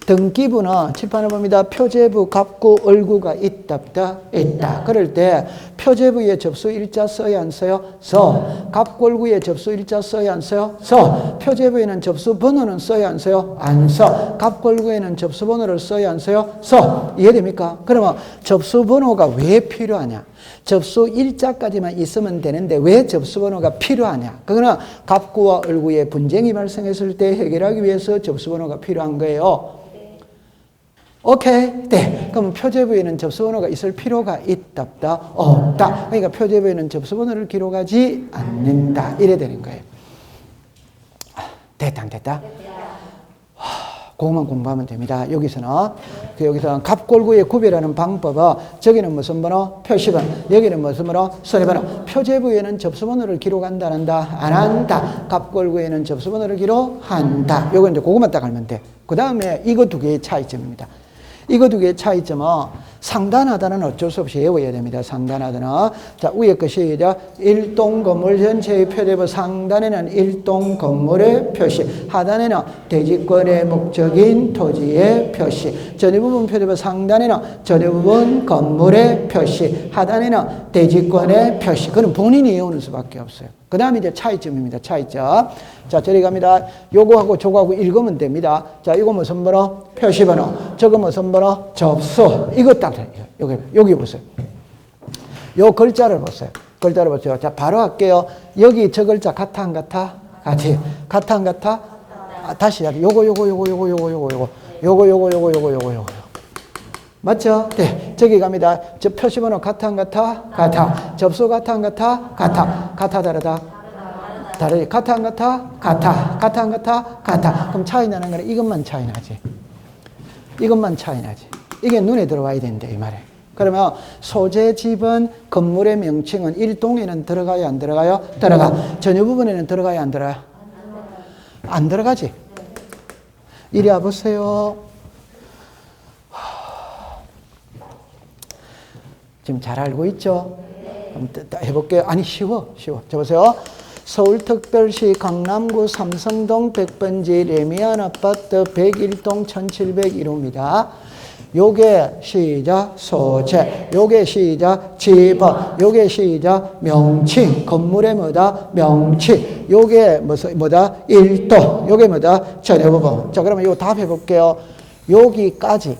등기부는 칠판을 봅니다. 표제부, 갑구, 얼구가 있답다. 있다. 그럴 때 표제부에 접수일자 써야 안 써요? 써. 갑골구에 접수일자 써야 안 써요? 써. 표제부에는 접수번호는 써야 안 써요? 안 써. 갑골구에는 접수번호를 써야 안 써요? 써. 이해됩니까? 그러면 접수번호가 왜 필요하냐? 접수일자까지만 있으면 되는데 왜 접수번호가 필요하냐? 그거는 갑구와 얼구의 분쟁이 발생했을 때 해결하기 위해서 접수번호가 필요한 거예요. 오케이? 네. 그럼 표제부에는 접수번호가 있을 필요가 있답다? 없다. 그러니까 표제부에는 접수번호를 기록하지 않는다. 이래 되는 거예요. 됐다? 그것만 공부하면 됩니다. 여기서는 갑골구의 구별하는 방법은 저기는 무슨 번호? 표시번호. 여기는 무슨 번호? 순위번호. 표제부에는 접수번호를 기록한다, 안 한다? 안 한다. 갑골구에는 접수번호를 기록한다. 요거 이제 그것만 딱 알면 돼. 그 다음에 이거 두 개의 차이점입니다. 이거 두 개의 차이점은 상단하단은 어쩔 수 없이 외워야 됩니다. 상단하단은. 자, 위에 거 시작. 일동 건물 전체의 표제부 상단에는 일동 건물의 표시, 하단에는 대지권의 목적인 토지의 표시. 전유부분 표제부 상단에는 전유부분 건물의 표시, 하단에는 대지권의 표시. 그건 본인이 외우는 수밖에 없어요. 그 다음에 이제 차이점입니다. 차이점. 자, 저리 갑니다. 요거하고 저거하고 읽으면 됩니다. 자, 이거 무슨 번호? 표시번호. 저거 무슨 번호? 접수. 이거 딱, 여기 보세요. 요 글자를 보세요. 자, 바로 할게요. 여기 저 글자 같아, 안 같아? 같이. 같아, 안 같아? 다시 해야 돼. 요거. 맞죠? 네. 저기 갑니다. 저 표시번호 같아, 안 같아? 같아. 접수 같아, 안 같아? 같아. 같아, 다르다? 다르지. 같아, 안 같아? 같아. 같아, 안 같아? 같아. 그럼 차이 나는 거는 이것만 차이 나지. 이게 눈에 들어와야 된다, 이 말이에요. 그러면 소재 집은 건물의 명칭은 일동에는 들어가요, 안 들어가요? 들어가. 전유 부분에는 들어가요, 안 들어가요? 안 들어가지. 이리 와보세요. 지금 잘 알고 있죠? 해볼게요. 아니, 쉬워. 자, 보세요. 서울특별시 강남구 삼성동 100번지 레미안 아파트 101동 1701호입니다. 요게 시작 소재, 요게 시작 집어, 요게 시작 명칭, 건물의 뭐다? 명칭. 요게 뭐다? 일동, 요게 뭐다? 전유부분. 자, 그러면 요 답 해볼게요. 여기까지는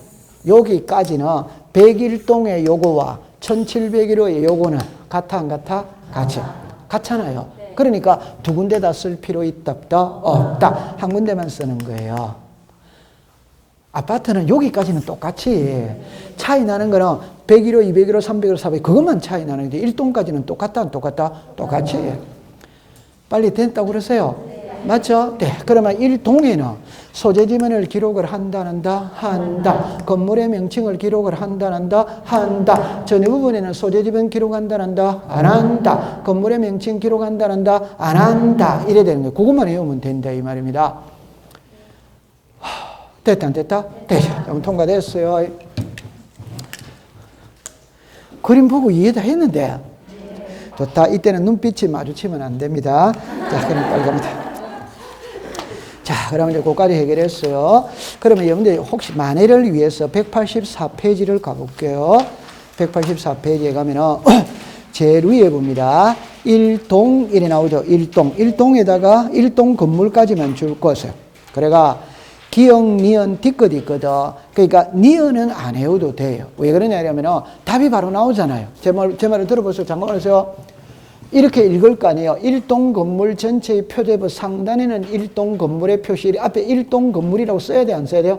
101동의 요거와 1701호의 요거는 같아, 안 같아? 같잖아요. 그러니까 두 군데 다 쓸 필요 있답다? 없다. 한 군데만 쓰는 거예요. 아파트는 여기까지는 똑같이. 차이 나는 거는 101호, 201호, 301호, 401호 그것만 차이 나는 게 1동까지는 똑같다, 안 똑같다? 똑같이. 빨리 됐다고 그러세요? 맞죠? 네. 그러면 1동에는 소재 지문을 기록을 한다. 건물의 명칭을 기록을 한다. 전유 부분에는 소재 지문 기록한다. 안 한다. 건물의 명칭 기록한다. 안 한다. 이래 되는 거예요. 그것만 외우면 된다 이 말입니다. 됐다, 안 됐다? 됐죠. 그럼 통과됐어요. 그림 보고 이해다 했는데. 좋다. 이때는 눈빛이 마주치면 안 됩니다. 자, 그럼 빨리 갑니다. 자, 그러면 이제 그거까지 해결했어요. 그러면 여러분들 혹시 만회를 위해서 184페이지를 가볼게요. 184페이지에 가면은 제일 위에 봅니다. 1동 이래 나오죠. 1동. 1동에다가 1동 건물까지만 줄 것을. 그래가 기역, 니은, 뒤끝이 있거든. 그러니까 니은은 안 해도 돼요. 왜 그러냐면은 답이 바로 나오잖아요. 제 말을 들어보세요. 잠깐만 하세요. 이렇게 읽을 거 아니에요. 1동 건물 전체의 표제부 상단에는 1동 건물의 표시, 앞에 1동 건물이라고 써야 돼, 안 써야 돼요?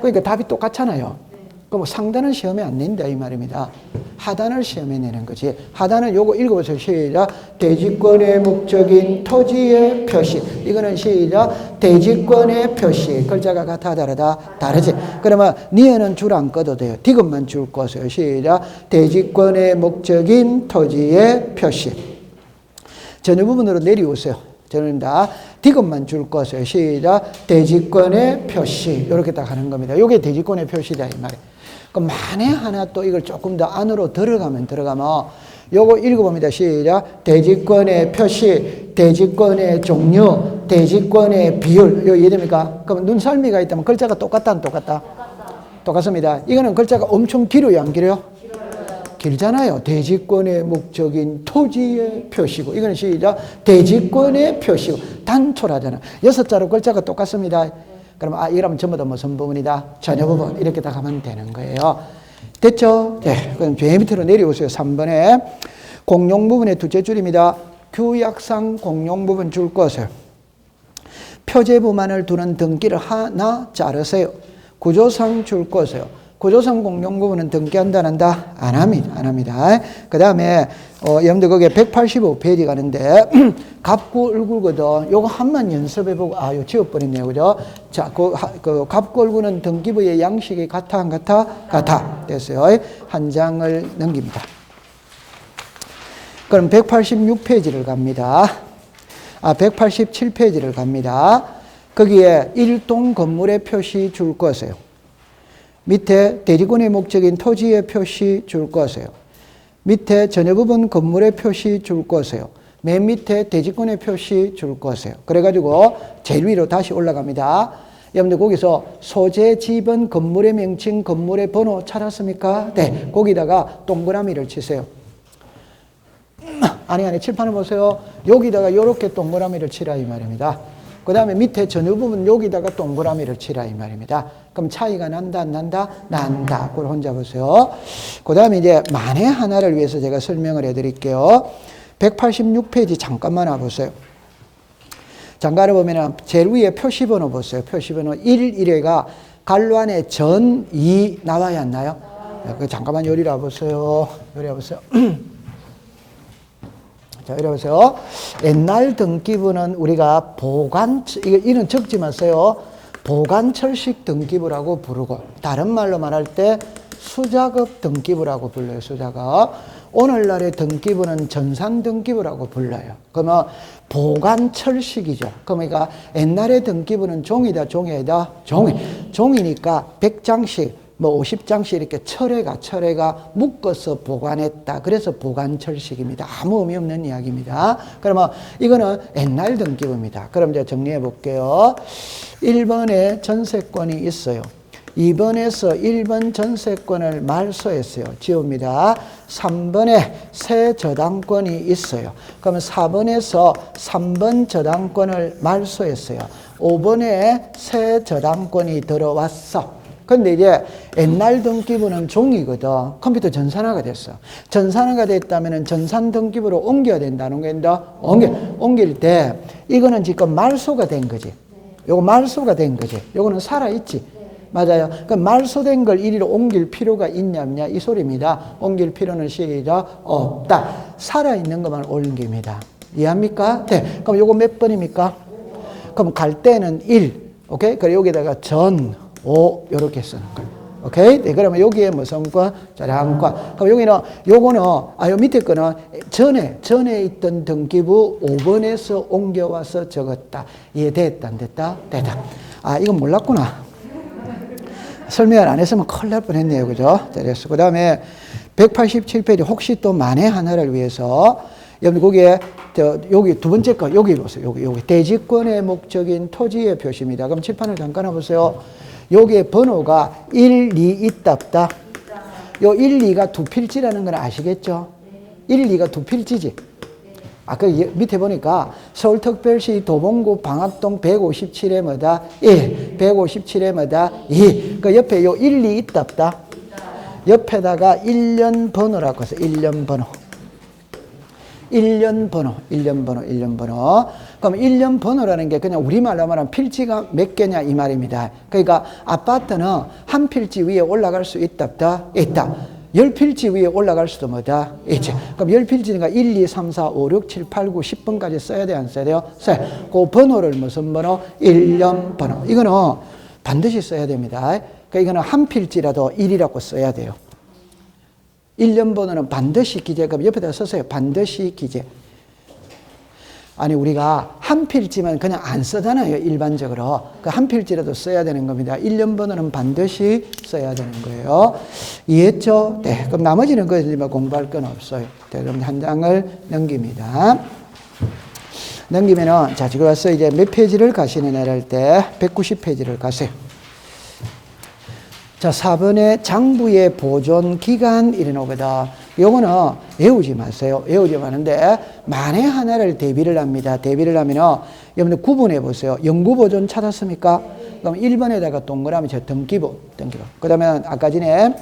그러니까 답이 똑같잖아요. 그럼 상단은 시험에 안 낸다 이 말입니다. 하단을 시험에 내는 거지. 하단은 요거 읽어보세요. 시작. 대지권의 목적인 토지의 표시. 이거는 시작. 대지권의 표시. 글자가 같아 다르다? 다르지. 그러면 니은은 줄 안 꺼도 돼요. 디귿만 줄 것이에요. 시작. 대지권의 목적인 토지의 표시. 전유 부분으로 내려오세요. 저는 다 디귿만 줄 것이에요. 시작. 대지권의 표시. 이렇게 딱 하는 겁니다. 이게 대지권의 표시다 이 말이에요. 그럼 만에 하나 또 이걸 조금 더 안으로 들어가면 요거 읽어봅니다. 시작. 대지권의 표시, 대지권의 종류, 대지권의 비율. 이거 이해됩니까? 그럼 눈썰미가 있다면 글자가 똑같다 안 똑같다? 똑같습니다. 이거는 글자가 엄청 길어요 안 길어요? 길잖아요. 대지권의 목적인 토지의 표시고 이거는 시작. 대지권의 표시고 단촐하잖아. 6자로 글자가 똑같습니다. 그럼 이러면 전부 다 무슨 부분이다? 전혀 부분. 이렇게 다 가면 되는 거예요. 됐죠? 네. 그럼 제일 밑으로 내려오세요. 3번에 공용 부분의 두째 줄입니다. 규약상 공용 부분 줄 것을 표제부만을 두는 등기를 하나 자르세요. 구조상 줄 것이요. 구조상 공용 부분은 등기한다 안 한다? 안 합니다. 안 합니다. 그 다음에 여러분들 거기에 185페이지 가는데 갑구 을구거든. 요거 한만 연습해보고 이거 지워버렸네요. 그죠? 자, 그 갑구 을구는 등기부의 양식이 같아 안 같아? 같아. 됐어요. 한 장을 넘깁니다. 그럼 186페이지를 갑니다. 187페이지를 갑니다. 거기에 1동 건물의 표시 줄 것이에요. 밑에 대지권의 목적인 토지의 표시 줄 것이에요. 밑에 전여 부분 건물의 표시 줄 것이에요. 맨 밑에 대지권의 표시 줄 것이에요. 그래가지고 제일 위로 다시 올라갑니다. 여러분들 거기서 소재, 지번, 건물의 명칭, 건물의 번호 찾았습니까? 네. 거기다가 동그라미를 치세요. 아니 칠판을 보세요. 여기다가 이렇게 동그라미를 치라 이 말입니다. 그 다음에 밑에 전유 부분 여기다가 동그라미를 치라 이 말입니다. 그럼 차이가 난다 안 난다? 난다. 그걸 혼자 보세요. 그 다음에 이제 만에 하나를 위해서 제가 설명을 해드릴게요. 186페이지 잠깐만 와보세요. 잠깐을 보면 제일 위에 표시번호 보세요. 표시번호 1가 갈로 안에 전, 2 나와야 안 나요? 잠깐만 요리 와보세요. 요리 와보세요. 자, 이래 보세요. 옛날 등기부는 우리가 이런 적지 마세요. 보관철식 등기부라고 부르고, 다른 말로 말할 때 수작업 등기부라고 불러요. 수작업. 오늘날의 등기부는 전산 등기부라고 불러요. 그러면 보관철식이죠. 그러니까 옛날의 등기부는 종이다, 종이다, 종이니까 100장씩, 50장씩 이렇게 철회가 묶어서 보관했다. 그래서 보관철식입니다. 아무 의미 없는 이야기입니다. 그러면 이거는 옛날 등기부입니다. 그럼 이제 정리해 볼게요. 1번에 전세권이 있어요. 2번에서 1번 전세권을 말소했어요. 지웁니다. 3번에 새 저당권이 있어요. 그러면 4번에서 3번 저당권을 말소했어요. 5번에 새 저당권이 들어왔어. 근데 이제 옛날 등기부는 종이거든. 컴퓨터 전산화가 됐어. 전산화가 됐다면 전산 등기부로 옮겨야 된다는 거인데, 옮길 때 이거는 지금 말소가 된 거지. 요거 말소가 된 거지. 요거는 살아있지. 맞아요. 그럼 말소된 걸 이리로 옮길 필요가 있냐 없냐 이 소리입니다. 옮길 필요는 시작 없다. 살아있는 것만 옮깁니다. 이해합니까? 네. 그럼 요거 몇 번입니까? 그럼 갈 때는 1. 오케이? 그래 여기다가 전 5 요렇게 쓰는 거예요. 오케이? 네, 그러면 여기에 무슨 과? 저당과. 그럼 여기는 요거는 요 밑에 거는 전에 있던 등기부 5번에서 옮겨와서 적었다. 이해됐다 안 됐다? 됐다. 이건 몰랐구나. 설명을 안 했으면 큰일 날 뻔했네요. 그죠? 그래서 그 다음에 187페이지 혹시 또 만에 하나를 위해서 여러분 거기에 여기 두 번째 거 여기 보세요. 여기 대지권의 목적인 토지의 표시입니다. 그럼 칠판을 잠깐 해보세요. 여기에 번호가 1, 2 있다 없다? 요 1, 2가 두 필지라는 건 아시겠죠? 1, 2가 두 필지지. 그 밑에 보니까 서울특별시 도봉구 방학동 157에 뭐다? 1, 157에 뭐다? 2. 그 옆에 요 1, 2 있다 없다? 옆에다가 1년 번호라고 해서 1년 번호. 1년 번호. 그럼 1년 번호라는 게 그냥 우리말로 말하면 필지가 몇 개냐 이 말입니다. 그러니까 아파트는 한 필지 위에 올라갈 수 있다 없다? 있다. 10필지 위에 올라갈 수도 뭐다? 있지. 그럼 10필지니까 1, 2, 3, 4, 5, 6, 7, 8, 9, 10번까지 써야 돼, 안 써야 돼요? 써야. 그 번호를 무슨 번호? 1년 번호. 이거는 반드시 써야 됩니다. 그러니까 이거는 한 필지라도 1이라고 써야 돼요. 1년 번호는 반드시 기재. 그럼 옆에다 써서요. 반드시 기재. 아니 우리가 한 필지만 그냥 안 쓰잖아요. 일반적으로. 그 한 필지라도 써야 되는 겁니다. 1년 번호는 반드시 써야 되는 거예요. 이해했죠? 네. 그럼 나머지는 뭐 공부할 건 없어요. 네, 그럼 한 장을 넘깁니다. 넘기면은 자 지금 와서 이제 몇 페이지를 가시느냐 할 때 190페이지를 가세요. 자, 4번에 장부의 보존 기간 이래 나오거든. 요거는 외우지 마세요. 외우지 마는데 만에 하나를 대비를 합니다. 대비를 하면은 여러분들 구분해 보세요. 영구 보존 찾았습니까? 그럼 1번에다가 동그라미 저 등기부. 그 다음에 아까 전에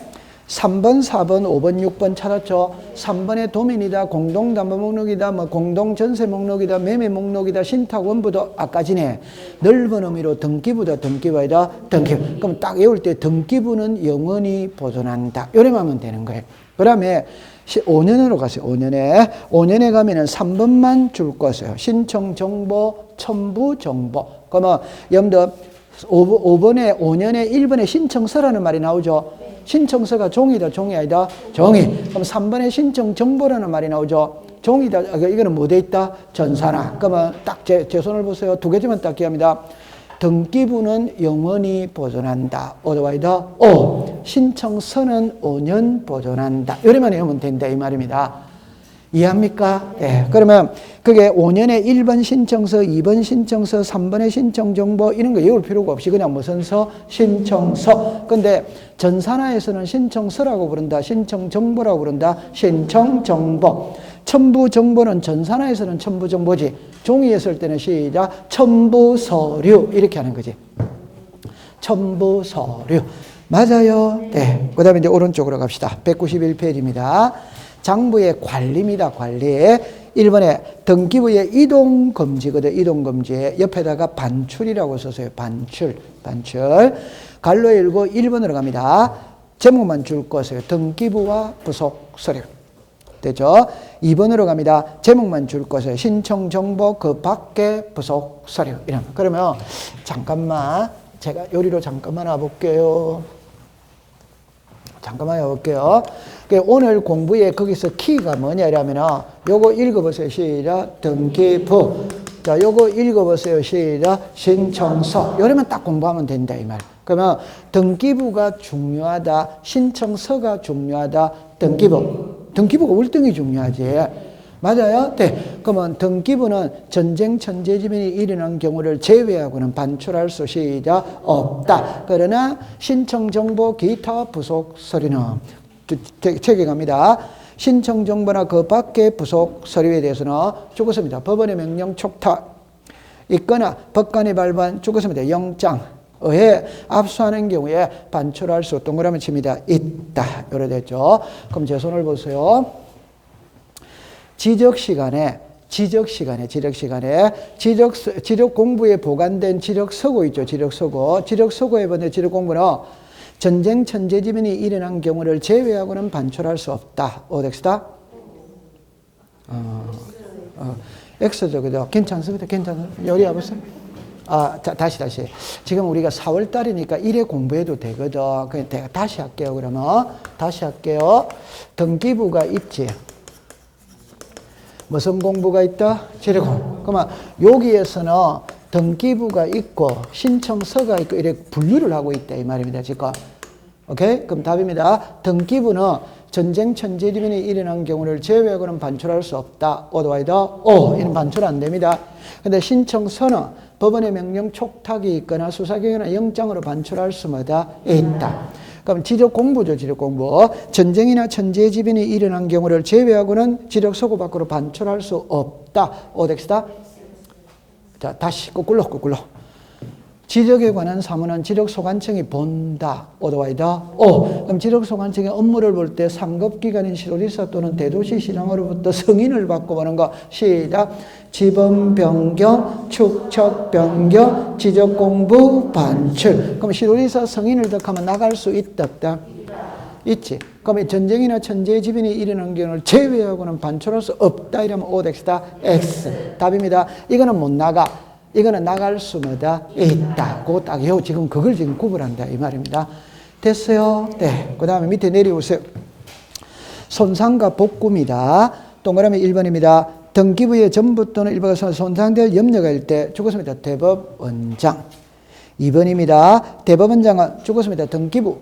3번, 4번, 5번, 6번 찾았죠? 3번에 도면이다, 공동담보 목록이다, 뭐 공동전세 목록이다, 매매 목록이다, 신탁 원부도 아까 전에 넓은 의미로 등기부다, 등기부이다, 등기부. 그럼 딱 외울 때 등기부는 영원히 보존한다. 요래만 하면 되는 거예요. 그 다음에 5년으로 가세요. 5년에 가면은 3번만 줄 것이에요. 신청 정보, 첨부 정보. 그러면 여러분들 5번에 5년에 1번에 신청서라는 말이 나오죠. 신청서가 종이다, 종이 아니다? 종이. 그럼 3번에 신청 정보라는 말이 나오죠. 종이다. 이거는 뭐 돼 있다? 전산화. 그러면 딱 제 손을 보세요. 두 개지만 딱 기합니다. 등기부는 영원히 보존한다. 오더와이더 오. 신청서는 5년 보존한다. 이래만 외우면 된다 이 말입니다. 이해합니까? 네. 그러면 그게 5년에 1번 신청서, 2번 신청서, 3번의 신청정보 이런 거 외울 필요가 없이 그냥 무슨 서? 신청서. 근데 전산화에서는 신청서라고 부른다. 신청정보라고 부른다. 신청정보. 첨부정보는 전산화에서는 첨부정보지. 종이에 쓸 때는 시작. 첨부서류. 이렇게 하는 거지. 첨부서류. 맞아요. 네. 그 다음에 이제 오른쪽으로 갑시다. 191페이지입니다. 장부의 관리입니다. 관리. 1번에 등기부의 이동금지거든. 이동금지. 옆에다가 반출이라고 썼어요. 반출. 갈로 열고 1번으로 갑니다. 제목만 줄 것이에요. 등기부와 부속 서류. 되죠? 2번으로 갑니다. 제목만 줄 것이에요. 신청 정보 그 밖에 부속 서류. 이런. 그러면 잠깐만 제가 요리로 잠깐만 와볼게요. 잠깐만 해볼게요. 오늘 공부에 거기서 키가 뭐냐 이러면은 요거 읽어보세요. 시작. 등기부. 자, 요거 읽어보세요. 시작. 신청서. 이러면 딱 공부하면 된다 이 말. 그러면 등기부가 중요하다. 신청서가 중요하다. 등기부가 월등히 중요하지. 맞아요? 네. 그러면 등기부는 전쟁 천재지변이 일어난 경우를 제외하고는 반출할 수 시작 없다. 그러나 신청정보 기타 부속 서류는 책에 갑니다. 신청정보나 그 밖의 부속 서류에 대해서는 죽었습니다. 법원의 명령 촉탁 있거나 법관이 발부한 죽었습니다. 영장 에 압수하는 경우에 반출할 수 동그라미 칩니다. 있다. 이래 됐죠. 그럼 제 손을 보세요. 지적 시간에 지적 공부에 보관된 지적 서고 있죠. 지적 서고에 보는 지적 공부는 전쟁 천재지변이 일어난 경우를 제외하고는 반출할 수 없다. 오덱스다. 엑스죠, 그죠? 괜찮습니다. 요리 와보세요. 다시. 지금 우리가 4월 달이니까 1회 공부해도 되거든. 그냥 내가 다시 할게요. 그러면 다시 할게요. 등기부가 있지. 무슨 공부가 있다? 지리공. 그러면 여기에서는 등기부가 있고 신청서가 있고 이렇게 분류를 하고 있다 이 말입니다. 지금 오케이? 그럼 답입니다. 등기부는 전쟁 천재지변이 일어난 경우를 제외하고는 반출할 수 없다. 오도와이더 오. 이는 반출 안 됩니다. 근데 신청서는 법원의 명령 촉탁이 있거나 수사기관이나 영장으로 반출할 수마다 있다. 그럼 지적 공부죠, 지적 공부. 전쟁이나 천재지변이 일어난 경우를 제외하고는 지적 서고 밖으로 반출할 수 없다. 오덱스다. 자, 다시 거꾸로. 지적에 관한 사무는 지적소관청이 본다. 오도와이다. 오. 그럼 지적소관청의 업무를 볼 때 상급기관인 시도지사 또는 대도시시장으로부터 승인을 받고 보는 거. 시작. 지번 변경, 축척 변경, 지적 공부, 반출. 그럼 시도지사 승인을 덕하면 나갈 수 있다, 없다? 있지. 그럼 전쟁이나 천재지변이 일어난 경우를 제외하고는 반출할 수 없다. 이러면 오덱스다. X. 답입니다. 이거는 못 나가. 이거는 나갈 수마다 있다. 그거 딱 외워. 지금 그걸 지금 구분한다. 이 말입니다. 됐어요? 네. 그 다음에 밑에 내려오세요. 손상과 복구입니다. 동그라미 1번입니다. 등기부의 전부 또는 일부가 손상될 염려가 있을 때 죽었습니다. 대법원장. 2번입니다. 대법원장은 죽었습니다. 등기부.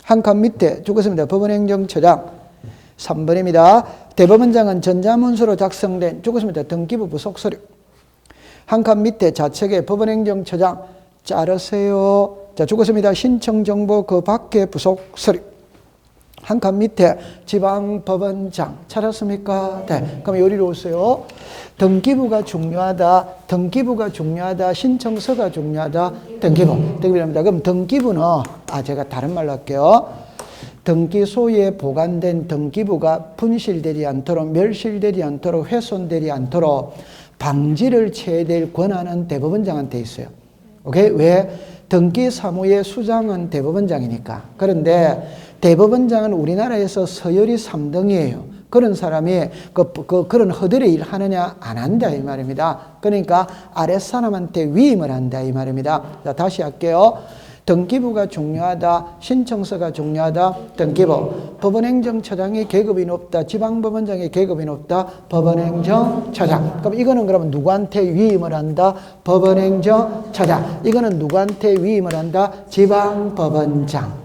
한 칸 밑에 죽었습니다. 법원행정처장. 3번입니다. 대법원장은 전자문서로 작성된 죽었습니다. 등기부 부속 서류. 한 칸 밑에 좌측에 법원행정처장 자르세요. 자, 죽었습니다. 신청정보 그 밖에 부속 서류. 한 칸 밑에 지방법원장 찾았습니까? 네. 그럼 여기로 오세요. 등기부가 중요하다. 등기부가 중요하다. 신청서가 중요하다. 등기부입니다. 그럼 등기부는 제가 다른 말로 할게요. 등기소에 보관된 등기부가 분실되지 않도록, 멸실되지 않도록, 훼손되지 않도록 방지를 취해야 될 권한은 대법원장한테 있어요. 오케이? 왜? 등기 사무의 수장은 대법원장이니까. 그런데 대법원장은 우리나라에서 서열이 3등이에요. 그런 사람이 그런 허들의 일 하느냐? 안 한다 이 말입니다. 그러니까 아랫사람한테 위임을 한다 이 말입니다. 자, 다시 할게요. 등기부가 중요하다. 신청서가 중요하다. 등기부. 법원행정처장의 계급이 높다. 지방법원장의 계급이 높다. 법원행정처장. 그럼 이거는 그러면 누구한테 위임을 한다? 법원행정처장. 이거는 누구한테 위임을 한다? 지방법원장.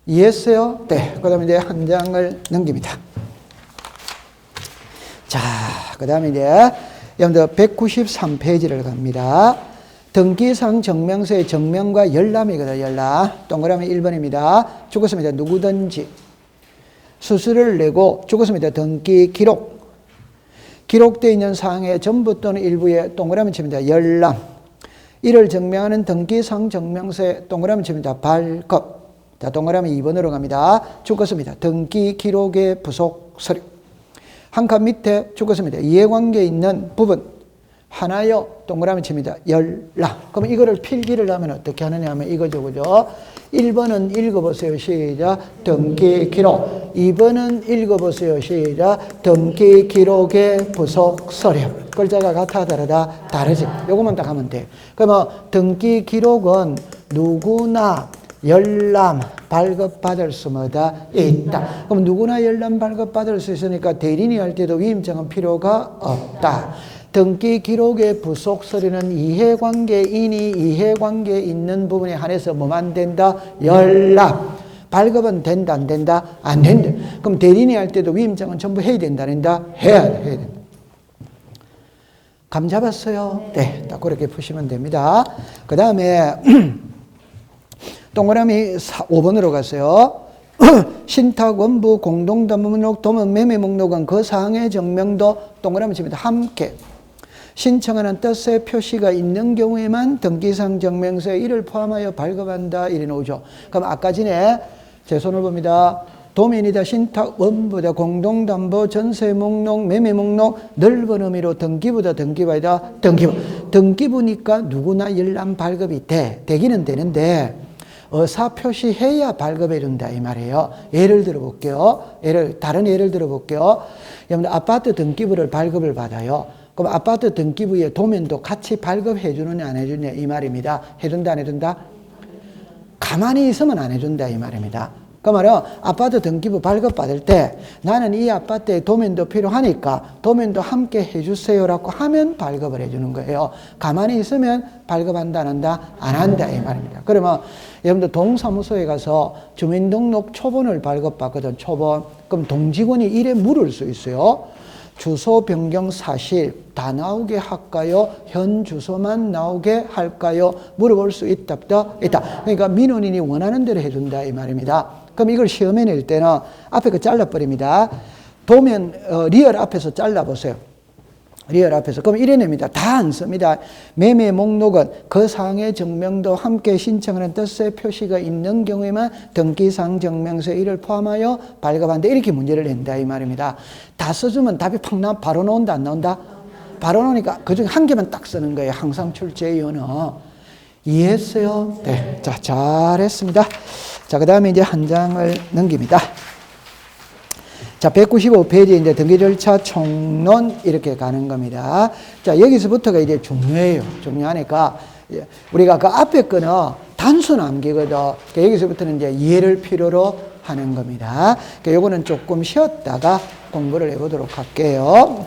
이해했어요? 네. 그 다음에 이제 한 장을 넘깁니다. 자, 그 다음에 이제 여러분들 193페이지를 갑니다. 등기상 정명서의 정명과 열람이거든, 열람. 동그라미 1번입니다. 죽었습니다. 누구든지 수수료를 내고 죽었습니다. 등기 기록. 기록되어 있는 사항의 전부 또는 일부에 동그라미 칩니다. 열람. 이를 증명하는 등기상 정명서에 동그라미 칩니다. 발급. 자, 동그라미 2번으로 갑니다. 죽었습니다. 등기 기록의 부속 서류. 한 칸 밑에 죽었습니다. 이해관계 있는 부분. 하나요. 동그라미 칩니다. 열람. 그럼 이거를 필기를 하면 어떻게 하느냐 하면 이거죠. 그죠? 1번은 읽어보세요. 시작. 등기 기록. 2번은 읽어보세요. 시작. 등기 기록의 부속 서류. 글자가 같아 다르다? 다르지. 요것만 딱 하면 돼. 그러면 등기 기록은 누구나 열람 발급받을 수마다 있다. 그럼 누구나 열람 발급받을 수 있으니까 대리인이 할 때도 위임장은 필요가 없다. 등기 기록의 부속 서류는 이해관계인이 이해관계에 있는 부분에 한해서 뭐만 된다? 열람. 발급은 된다, 안 된다? 안 된다. 그럼 대리인이 할 때도 위임장은 전부 해야 된다, 안 된다? 해야 된다. 감 잡았어요? 네, 딱 그렇게 푸시면 됩니다. 그 다음에 동그라미 5번으로 갔어요. 신탁, 원부, 공동담보 목록, 도면 매매 목록은 그 사항의 정명도 동그라미 칩니다. 함께 신청하는 뜻의 표시가 있는 경우에만 등기상 정명서에 이를 포함하여 발급한다. 이래 나오죠. 그럼 아까 전에 제 손을 봅니다. 도면이다, 신탁, 원부다, 공동담보, 전세 목록, 매매 목록, 넓은 의미로 등기부다, 등기부이다, 등기부. 등기부니까 누구나 열람 발급이 되기는 되는데 의사 표시해야 발급해 준다 이 말이에요. 예를 들어 볼게요. 다른 예를 들어 볼게요. 여러분 아파트 등기부를 발급을 받아요. 그럼 아파트 등기부의 도면도 같이 발급해 주느냐 안 해주느냐 이 말입니다. 해준다 안 해준다? 가만히 있으면 안 해준다 이 말입니다. 그 말은 아파트 등기부 발급받을 때 나는 이 아파트에 도면도 필요하니까 도면도 함께 해주세요라고 하면 발급을 해주는 거예요. 가만히 있으면 발급한다 안 한다? 안 한다 이 말입니다. 그러면 여러분들 동사무소에 가서 주민등록 초본을 발급받거든. 초본. 그럼 동직원이 일에 물을 수 있어요. 주소 변경 사실 다 나오게 할까요? 현 주소만 나오게 할까요? 물어볼 수 있다. 그러니까 민원인이 원하는 대로 해준다 이 말입니다. 그럼 이걸 시험에 낼 때는 앞에 거 잘라버립니다. 도면 리얼 앞에서 잘라보세요. 리얼 앞에서. 그럼 이래 냅니다. 다 안 씁니다. 매매 목록은 그 사항의 증명도 함께 신청하는 뜻의 표시가 있는 경우에만 등기상 증명서에 이를 포함하여 발급한다. 이렇게 문제를 낸다 이 말입니다. 다 써주면 답이 팍 바로 나온다 안 나온다? 바로 나오니까 그중에 한 개만 딱 쓰는 거예요. 항상 출제 이유는. 이해했어요? 네. 자, 잘했습니다. 자, 그 다음에 이제 한 장을 넘깁니다. 자, 195페이지 이제 등기 절차 총론 이렇게 가는 겁니다. 자, 여기서부터가 이제 중요해요. 중요하니까 우리가 그 앞에 거는 단순 암기거든. 그러니까 여기서부터는 이제 이해를 필요로 하는 겁니다. 그러니까 요거는 조금 쉬었다가 공부를 해보도록 할게요.